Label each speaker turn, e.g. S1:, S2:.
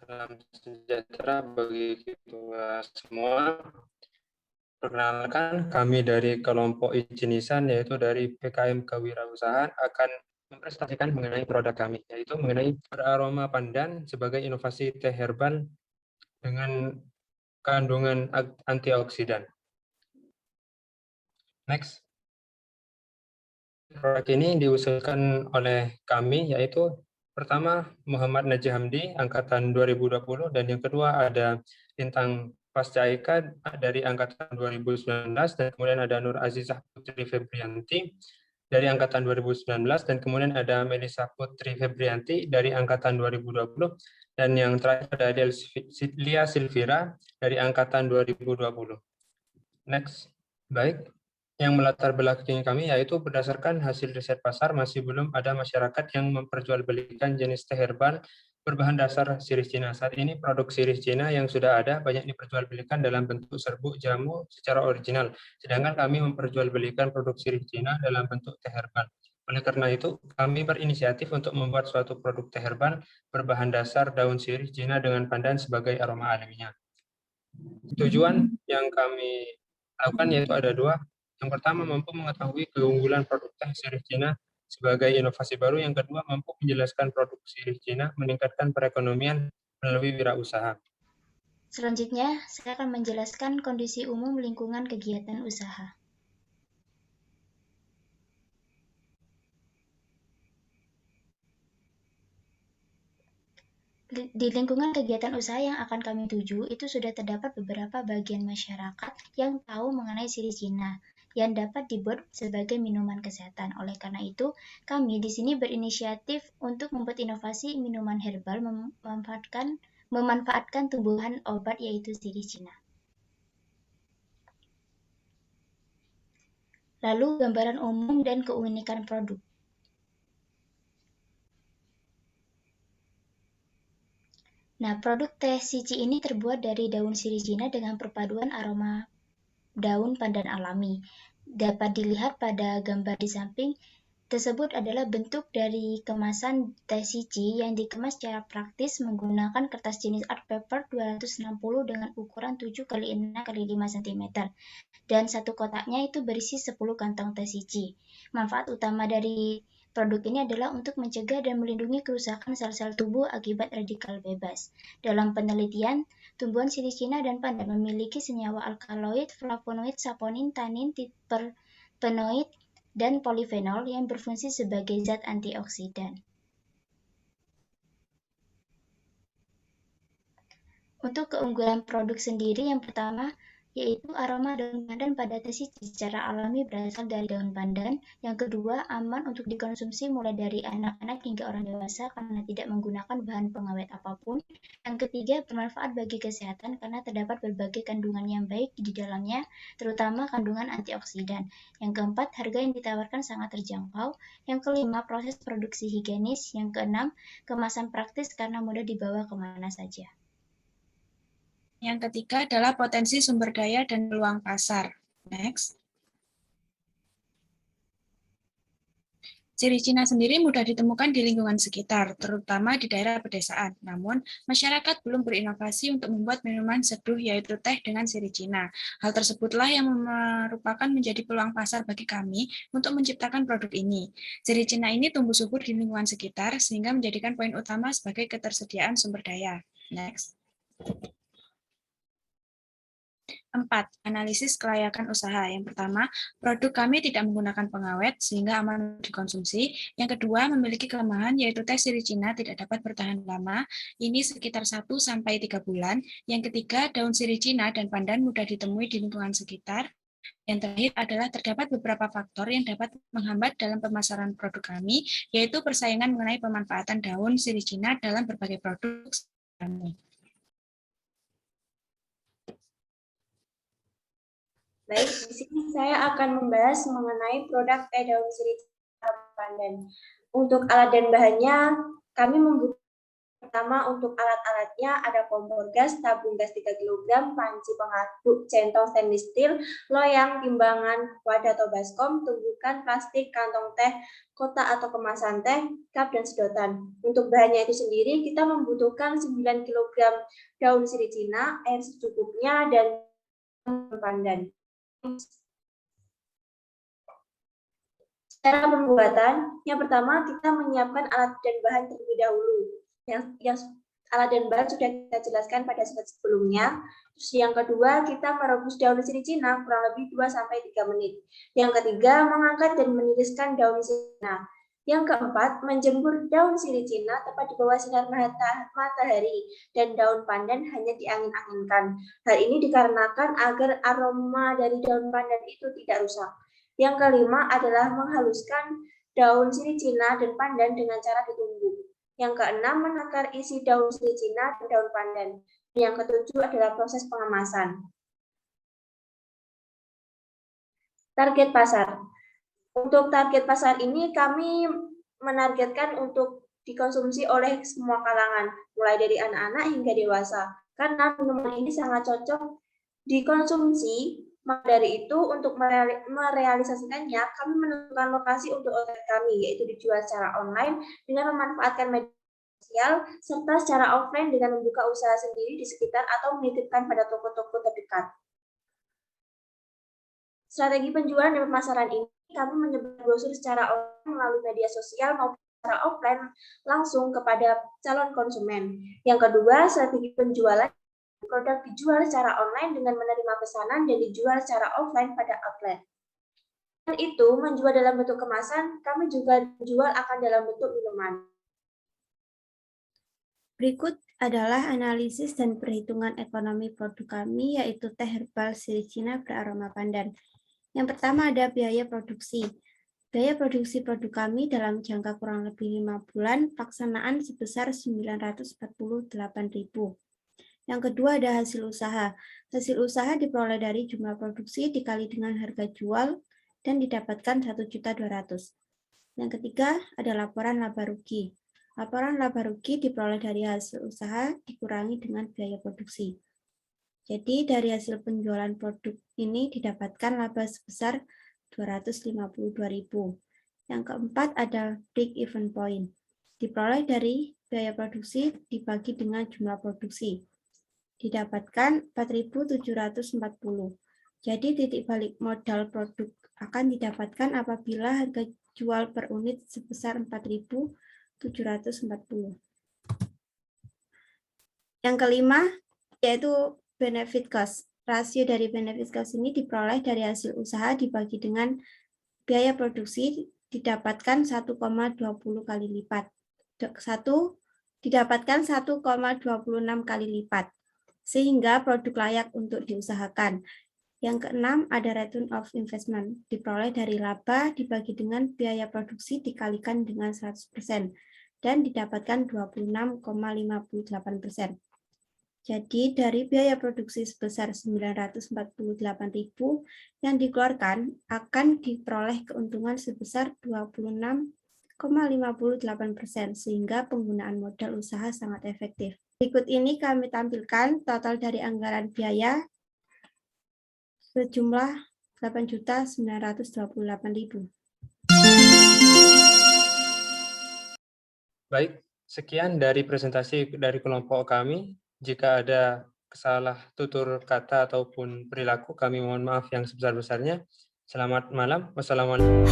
S1: Salam sejahtera bagi kita semua. Perkenalkan, kami dari kelompok Ijinisan, yaitu dari PKM Kewirausahaan, akan mempresentasikan mengenai produk kami, yaitu mengenai beraroma pandan sebagai inovasi teh herbal dengan kandungan antioksidan. Next. Produk ini diusulkan oleh kami, yaitu pertama Muhammad Najih Hamdi, Angkatan 2020, dan yang kedua ada Lintang Pasca Ika dari Angkatan 2019, dan kemudian ada Nur Azizah Putri Febrianti dari Angkatan 2019, dan kemudian ada Melisa Putri Febrianti dari Angkatan 2020, dan yang terakhir ada Lia Silvira dari Angkatan 2020. Next. Baik. Yang melatar belakangi kami yaitu berdasarkan hasil riset pasar masih belum ada masyarakat yang memperjualbelikan jenis teh herbal berbahan dasar sirih Cina. Saat ini produk sirih Cina yang sudah ada banyak diperjualbelikan dalam bentuk serbuk jamu secara original, sedangkan kami memperjualbelikan produk sirih Cina dalam bentuk teh herbal. Oleh karena itu, kami berinisiatif untuk membuat suatu produk teh herbal berbahan dasar daun sirih Cina dengan pandan sebagai aroma alaminya. Tujuan yang kami lakukan yaitu ada dua. Yang pertama, mampu mengetahui keunggulan produk teh sirih Cina sebagai inovasi baru. Yang kedua, mampu menjelaskan produk sirih Cina meningkatkan perekonomian melalui wirausaha.
S2: Selanjutnya, saya akan menjelaskan kondisi umum lingkungan kegiatan usaha. Di lingkungan kegiatan usaha yang akan kami tuju, itu sudah terdapat beberapa bagian masyarakat yang tahu mengenai sirih Cina yang dapat dibuat sebagai minuman kesehatan. Oleh karena itu, kami di sini berinisiatif untuk membuat inovasi minuman herbal memanfaatkan tumbuhan obat yaitu sirih Cina. Lalu gambaran umum dan keunikan produk. Nah, produk teh sici ini terbuat dari daun sirih Cina dengan perpaduan aroma daun pandan alami. Dapat dilihat pada gambar di samping, tersebut adalah bentuk dari kemasan teh sici yang dikemas secara praktis menggunakan kertas jenis art paper 260 dengan ukuran 7x6x5 cm. Dan satu kotaknya itu berisi 10 kantong teh sici. Manfaat utama dari produk ini adalah untuk mencegah dan melindungi kerusakan sel-sel tubuh akibat radikal bebas. Dalam penelitian, tumbuhan sirih Cina dan pandan memiliki senyawa alkaloid, flavonoid, saponin, tanin, terpenoid, dan polifenol yang berfungsi sebagai zat antioksidan. Untuk keunggulan produk sendiri, yang pertama yaitu aroma daun pandan pada teh sici secara alami berasal dari daun pandan. Yang kedua, aman untuk dikonsumsi mulai dari anak-anak hingga orang dewasa karena tidak menggunakan bahan pengawet apapun. Yang ketiga, bermanfaat bagi kesehatan karena terdapat berbagai kandungan yang baik di dalamnya, terutama kandungan antioksidan. Yang keempat, harga yang ditawarkan sangat terjangkau. Yang kelima, proses produksi higienis. Yang keenam, kemasan praktis karena mudah dibawa kemana saja.
S3: Yang ketiga adalah potensi sumber daya dan peluang pasar. Next. Sirih Cina sendiri mudah ditemukan di lingkungan sekitar, terutama di daerah pedesaan. Namun, masyarakat belum berinovasi untuk membuat minuman seduh yaitu teh dengan sirih Cina. Hal tersebutlah yang merupakan menjadi peluang pasar bagi kami untuk menciptakan produk ini. Sirih Cina ini tumbuh subur di lingkungan sekitar, sehingga menjadikan poin utama sebagai ketersediaan sumber daya. Next. 4. Analisis kelayakan usaha. Yang pertama, produk kami tidak menggunakan pengawet sehingga aman dikonsumsi. Yang kedua, memiliki kelemahan yaitu teh sirih Cina tidak dapat bertahan lama, ini sekitar 1-3 bulan. Yang ketiga, daun sirih Cina dan pandan mudah ditemui di lingkungan sekitar. Yang terakhir adalah terdapat beberapa faktor yang dapat menghambat dalam pemasaran produk kami, yaitu persaingan mengenai pemanfaatan daun sirih Cina dalam berbagai produk kami.
S4: Baik, di sini saya akan membahas mengenai produk teh daun sirih pandan. Untuk alat dan bahannya, kami membutuhkan Pertama, untuk alat-alatnya ada kompor gas, tabung gas 3 kg, panci pengaduk, centong stainless steel, loyang, timbangan, wadah atau baskom, tumpukan plastik, kantong teh, kotak atau kemasan teh, cup, dan sedotan. Untuk bahannya itu sendiri, kita membutuhkan 9 kg daun sirih Cina, air secukupnya, dan pandan. Cara pembuatan, yang pertama kita menyiapkan alat dan bahan terlebih dahulu. Yang alat dan bahan sudah kita jelaskan pada slide sebelumnya. Terus yang kedua, kita merebus daun sirih Cina kurang lebih 2-3 menit. Yang ketiga, mengangkat dan meniriskan daun sirih Cina. Yang keempat, menjemur daun sirih Cina tepat di bawah sinar matahari dan daun pandan hanya diangin-anginkan. Hal ini dikarenakan agar aroma dari daun pandan itu tidak rusak. Yang kelima adalah menghaluskan daun sirih Cina dan pandan dengan cara ditumbuk. Yang keenam, menakar isi daun sirih Cina dan daun pandan. Yang ketujuh adalah proses pengemasan. Target pasar. Untuk target pasar ini kami menargetkan untuk dikonsumsi oleh semua kalangan, mulai dari anak-anak hingga dewasa. Karena minuman ini sangat cocok dikonsumsi. Maka dari itu, untuk merealisasikannya, kami menentukan lokasi untuk outlet kami, yaitu dijual secara online dengan memanfaatkan media sosial, serta secara offline dengan membuka usaha sendiri di sekitar atau menitipkan pada toko-toko terdekat. Strategi penjualan dan pemasaran ini, kami menyebar brosur secara online melalui media sosial maupun secara offline langsung kepada calon konsumen. Yang kedua, strategi penjualan, produk dijual secara online dengan menerima pesanan dan dijual secara offline pada outlet. Dan itu menjual dalam bentuk kemasan, kami juga menjual akan dalam bentuk minuman.
S5: Berikut adalah analisis dan perhitungan ekonomi produk kami, yaitu teh herbal sirih Cina beraroma pandan. Yang pertama ada biaya produksi. Biaya produksi produk kami dalam jangka kurang lebih 5 bulan, pelaksanaan sebesar 948.000. Yang kedua ada hasil usaha. Hasil usaha diperoleh dari jumlah produksi dikali dengan harga jual dan didapatkan 1.200.000. Yang ketiga ada laporan laba rugi. Laporan laba rugi diperoleh dari hasil usaha dikurangi dengan biaya produksi. Jadi dari hasil penjualan produk ini didapatkan laba sebesar 252.000. Yang keempat ada break even point. Diperoleh dari biaya produksi dibagi dengan jumlah produksi. Didapatkan 4.740. Jadi titik balik modal produk akan didapatkan apabila harga jual per unit sebesar 4.740. Yang kelima yaitu benefit cost. Rasio dari benefit cost ini diperoleh dari hasil usaha dibagi dengan biaya produksi didapatkan 1,20 kali lipat. Didapatkan 1,26 kali lipat. Sehingga produk layak untuk diusahakan. Yang keenam ada return of investment, diperoleh dari laba dibagi dengan biaya produksi dikalikan dengan 100% dan didapatkan 26,58%. Jadi dari biaya produksi sebesar 948.000 yang dikeluarkan akan diperoleh keuntungan sebesar 26,58% sehingga penggunaan modal usaha sangat efektif. Berikut ini kami tampilkan total dari anggaran biaya sejumlah 8.928.000.
S1: Baik, sekian dari presentasi dari kelompok kami. Jika ada salah tutur kata ataupun perilaku, kami mohon maaf yang sebesar-besarnya. Selamat malam. Wassalamualaikum.